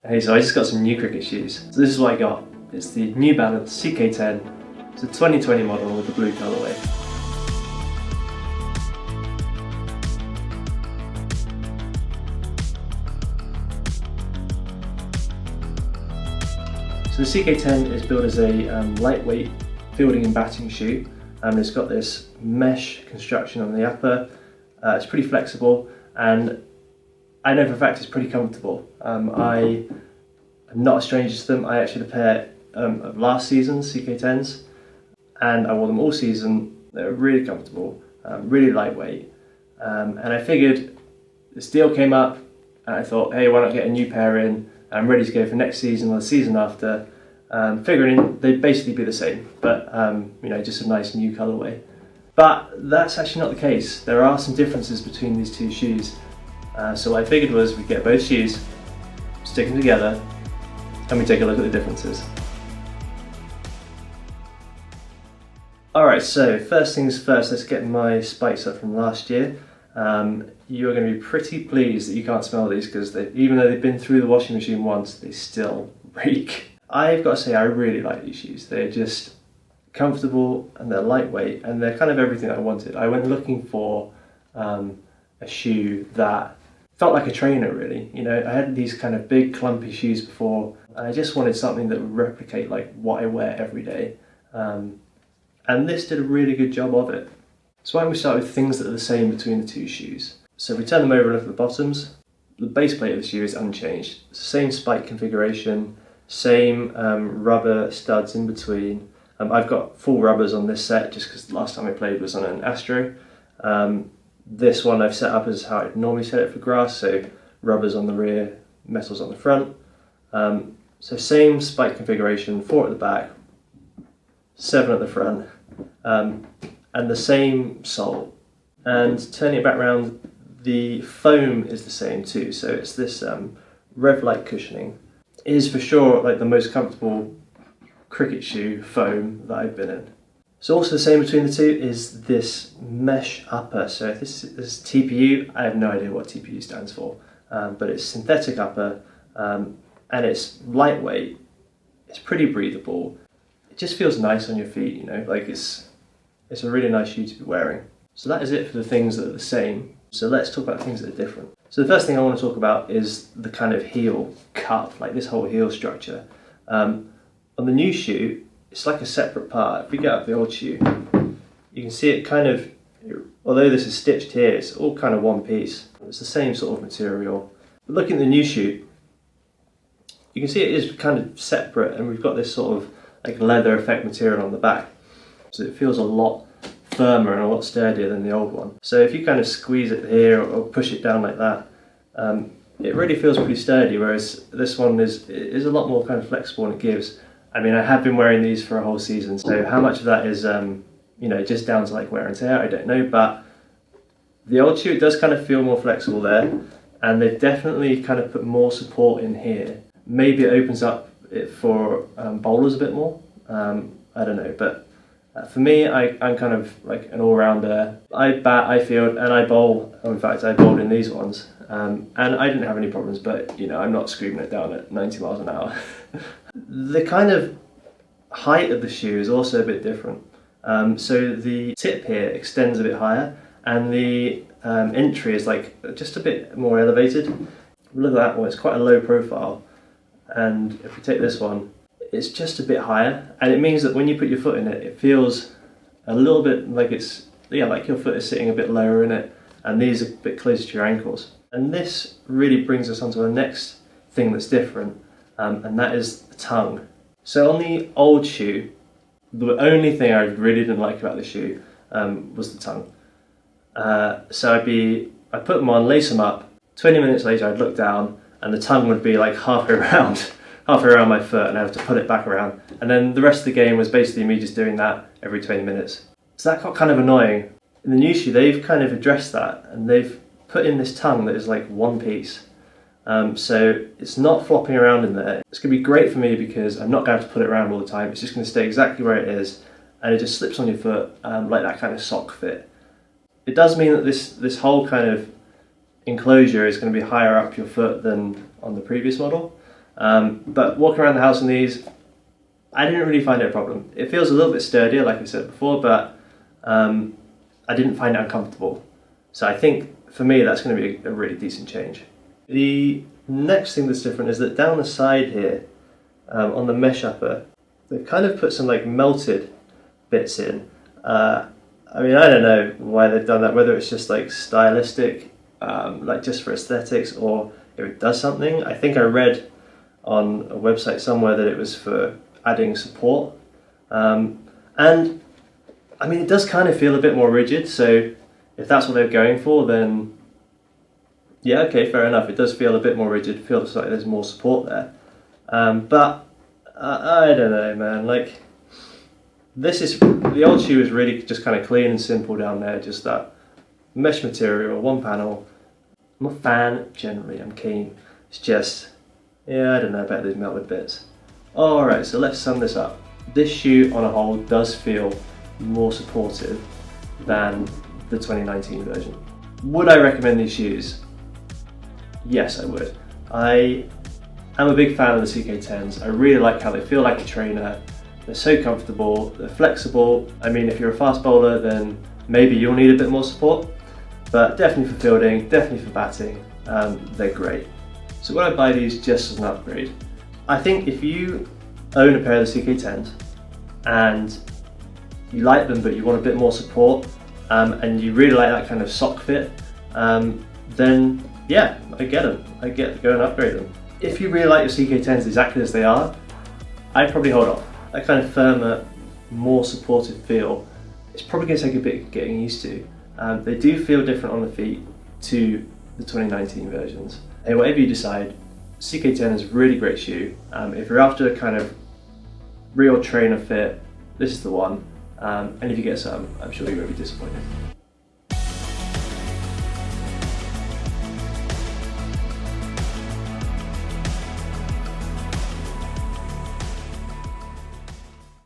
Hey, so I just got some new cricket shoes. So this is what I got. It's the New Balance CK10. It's a 2020 model with the blue colourway. So the CK10 is built as a lightweight fielding and batting shoe. It's got this mesh construction on the upper. It's pretty flexible, and I know for a fact it's pretty comfortable. I am not a stranger to them. I actually had a pair of last season's CK10s, and I wore them all season. They're really comfortable, really lightweight, and I figured this deal came up, and I thought, hey, why not get a new pair in? I'm ready to go for next season or the season after, figuring they'd basically be the same, but you know, just a nice new colourway. But that's actually not the case. There are some differences between these two shoes. So what I figured was we'd get both shoes, stick them together, and we take a look at the differences. Alright, so first things first, let's get my spikes up from last year. You are going to be pretty pleased that you can't smell these, because even though they've been through the washing machine once, they still reek. I've got to say, I really like these shoes. They're just comfortable and they're lightweight, and they're kind of everything I wanted. I went looking for a shoe that felt like a trainer, really. You know, I had these kind of big clumpy shoes before, and I just wanted something that would replicate like what I wear every day. And this did a really good job of it. So why don't we start with things that are the same between the two shoes. So if we turn them over and look at the bottoms, the base plate of the shoe is unchanged. It's the same spike configuration, same rubber studs in between. I've got full rubbers on this set just because the last time I played was on an Astro. This one I've set up as how I'd normally set it for grass, so rubbers on the rear, metals on the front. So same spike configuration, 4 at the back, 7 at the front, and the same sole. And turning it back around, the foam is the same too, so it's this Rev-like cushioning. It is for sure like the most comfortable cricket shoe foam that I've been in. So also the same between the two is this mesh upper. So if this is TPU, I have no idea what TPU stands for, but it's synthetic upper, and it's lightweight, it's pretty breathable, it just feels nice on your feet, you know, like it's a really nice shoe to be wearing. So that is it for the things that are the same. So let's talk about things that are different. So the first thing I want to talk about is the kind of heel cup, like this whole heel structure. On the new shoe, it's like a separate part. If we get up the old shoe, you can see it kind of, although this is stitched here, it's all kind of one piece. It's the same sort of material. But looking at the new shoe, you can see it is kind of separate, and we've got this sort of like leather effect material on the back. So it feels a lot firmer and a lot sturdier than the old one. So if you kind of squeeze it here or push it down like that, it really feels pretty sturdy, whereas this one is a lot more kind of flexible, and it gives. I mean, I have been wearing these for a whole season, so how much of that is, you know, just down to like wear and tear, I don't know, but the old shoe, it does kind of feel more flexible there, and they've definitely kind of put more support in here. Maybe it opens up it for bowlers a bit more, I don't know, but for me, I'm kind of like an all-rounder. I bat, I field, and I bowl. In fact, I bowled in these ones, and I didn't have any problems, but you know, I'm not screaming it down at 90 miles an hour. The kind of height of the shoe is also a bit different. So the tip here extends a bit higher, and the entry is like just a bit more elevated. Look at that one, it's quite a low profile. And if we take this one, it's just a bit higher, and it means that when you put your foot in it, it feels a little bit like it's, yeah, like your foot is sitting a bit lower in it, and these are a bit closer to your ankles. And this really brings us on to the next thing that's different, and that is the tongue. So on the old shoe, the only thing I really didn't like about the shoe was the tongue. So I'd put them on, lace them up, 20 minutes later I'd look down, and the tongue would be like halfway around my foot, and I have to put it back around. And then the rest of the game was basically me just doing that every 20 minutes. So that got kind of annoying. In the new shoe, they've kind of addressed that, and they've put in this tongue that is like one piece. So it's not flopping around in there. It's going to be great for me because I'm not going to have to put it around all the time. It's just going to stay exactly where it is, and it just slips on your foot like that kind of sock fit. It does mean that this whole kind of enclosure is going to be higher up your foot than on the previous model. But walking around the house in these, I didn't really find it a problem. It feels a little bit sturdier, like I said before, but I didn't find it uncomfortable. So I think for me that's going to be a really decent change. The next thing that's different is that down the side here, on the mesh upper, they've kind of put some like melted bits in. I mean, I don't know why they've done that, whether it's just like stylistic, like just for aesthetics, or if it does something. I think I read on a website somewhere that it was for adding support. And I mean, it does kind of feel a bit more rigid, so if that's what they're going for, then yeah, okay, fair enough. It does feel a bit more rigid, it feels like there's more support there. But I don't know, man, like, the old shoe is really just kind of clean and simple down there, just that mesh material, one panel. I'm a fan, generally, I'm keen. It's just, yeah, I don't know about these melted bits. Alright, so let's sum this up. This shoe on a whole does feel more supportive than the 2019 version. Would I recommend these shoes? Yes, I would. I am a big fan of the CK10s. I really like how they feel like a trainer. They're so comfortable, they're flexible. I mean, if you're a fast bowler, then maybe you'll need a bit more support, but definitely for fielding, definitely for batting, they're great. So would I buy these just as an upgrade? I think if you own a pair of the CK10s and you like them but you want a bit more support, and you really like that kind of sock fit, then yeah, I get them. I get to go and upgrade them. If you really like your CK10s exactly as they are, I'd probably hold off. That kind of firmer, more supportive feel, it's probably going to take a bit getting used to. They do feel different on the feet to the 2019 versions. Hey, whatever you decide, CK10 is a really great shoe. If you're after a kind of real trainer fit, this is the one. And if you get some, I'm sure you won't be disappointed.